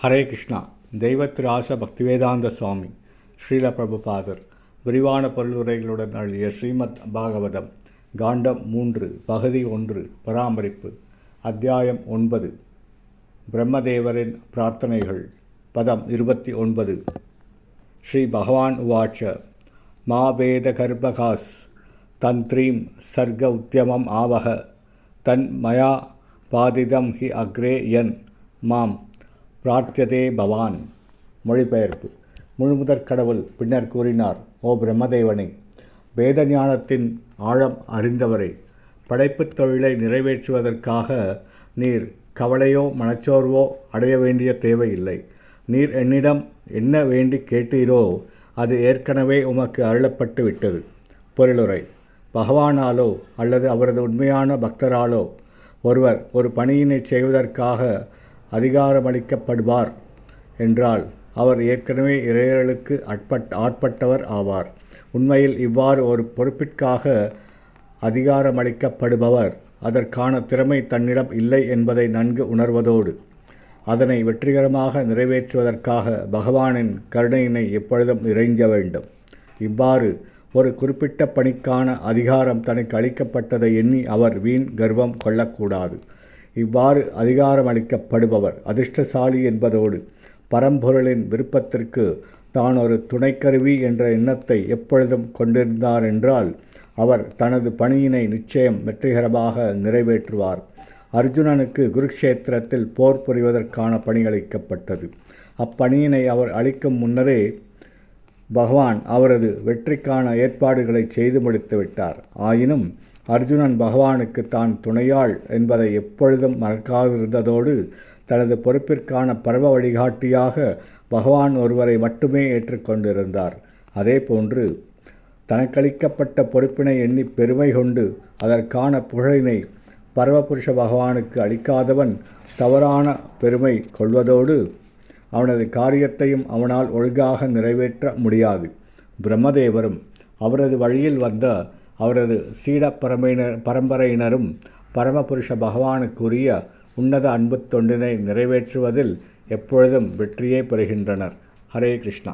ஹரே கிருஷ்ணா. தெய்வத்திராச பக்திவேதாந்த சுவாமி ஸ்ரீல பிரபுபாதர் விரிவான பொருளுரைகளுடன் அழிய ஸ்ரீமத் பாகவதம் காண்டம் 3 பகுதி 1 பராமரிப்பு அத்தியாயம் 9 பிரம்மதேவரின் பிரார்த்தனைகள் பதம் 29. ஸ்ரீ பகவான் உவாச்ச மா வேத கர்ப்பகாஸ் தந்த்ரீம் சர்க உத்தியமம் ஆவக தன் மயா பாதிதம் ஹி அக்ரே யன் மாம் பிரார்த்தியதே பவான். மொழிபெயர்ப்பு. முழுமுதற் கடவுள் பின்னர் கூறினார், ஓ பிரம்மதேவனே, வேத ஞானத்தின் ஆழம் அறிந்தவரே, படைப்புத் தொழிலை நிறைவேற்றுவதற்காக நீர் கவலையோ மனச்சோர்வோ அடைய வேண்டிய தேவையில்லை. நீர் என்னிடம் என்ன வேண்டி கேட்டீரோ அது ஏற்கனவே உமக்கு அருளப்பட்டு விட்டது. பொருளுரை. பகவானாலோ அல்லது அவரது உண்மையான பக்தராலோ ஒருவர் ஒரு பணியினை செய்வதற்காக அதிகாரமளிக்கப்படுவார் என்றால் அவர் ஏற்கனவே இறையர்களுக்கு ஆட்பட்டவர் ஆவார். உண்மையில் இவ்வாறு ஒரு பொறுப்பிற்காக அதிகாரமளிக்கப்படுபவர் அதற்கான திறமை தன்னிடம் இல்லை என்பதை நன்கு உணர்வதோடு அதனை வெற்றிகரமாக நிறைவேற்றுவதற்காக பகவானின் கருணையினை எப்பொழுதும் இறைஞ்ச வேண்டும். இவ்வாறு ஒரு குறிப்பிட்ட பணிக்கான அதிகாரம் தனக்கு அளிக்கப்பட்டதை எண்ணி அவர் வீண் கர்வம் கொள்ளக்கூடாது. இவ்வாறு அதிகாரமளிக்கப்படுபவர் அதிர்ஷ்டசாலி என்பதோடு பரம்பொருளின் விருப்பத்திற்கு தான் ஒரு துணைக்கருவி என்ற எண்ணத்தை எப்பொழுதும் கொண்டிருந்தார் என்றால் அவர் தனது பணியினை நிச்சயம் வெற்றிகரமாக நிறைவேற்றுவார். அர்ஜுனனுக்கு குருக்ஷேத்திரத்தில் போர் புரிவதற்கான பணி அளிக்கப்பட்டது. அப்பணியினை அவர் அளிக்கும் முன்னரே பகவான் அவரது வெற்றிக்கான ஏற்பாடுகளை செய்து முடித்து விட்டார். ஆயினும் அர்ஜுனன் பகவானுக்கு தான் துணையாள் என்பதை எப்பொழுதும் மறக்காதிருந்ததோடு தனது பொறுப்பிற்கான பரம வழிகாட்டியாக பகவான் ஒருவரை மட்டுமே ஏற்றுக்கொண்டிருந்தார். அதேபோன்று தனக்களிக்கப்பட்ட பொறுப்பினை எண்ணி பெருமை கொண்டு அதற்கான புகழினை பரமபுருஷ பகவானுக்கு அளிக்காதவன் தவறான பெருமை கொள்வதோடு அவனது காரியத்தையும் அவனால் ஒழுங்காக நிறைவேற்ற முடியாது. பிரம்மதேவரும் அவரது வழியில் வந்த அவரது சீட பரம்பரையினரும் பரமபுருஷ பகவானுக்குரிய உன்னத அன்பு தொண்டினை நிறைவேற்றுவதில் எப்பொழுதும் வெற்றியே பெறுகின்றனர். ஹரே கிருஷ்ணா.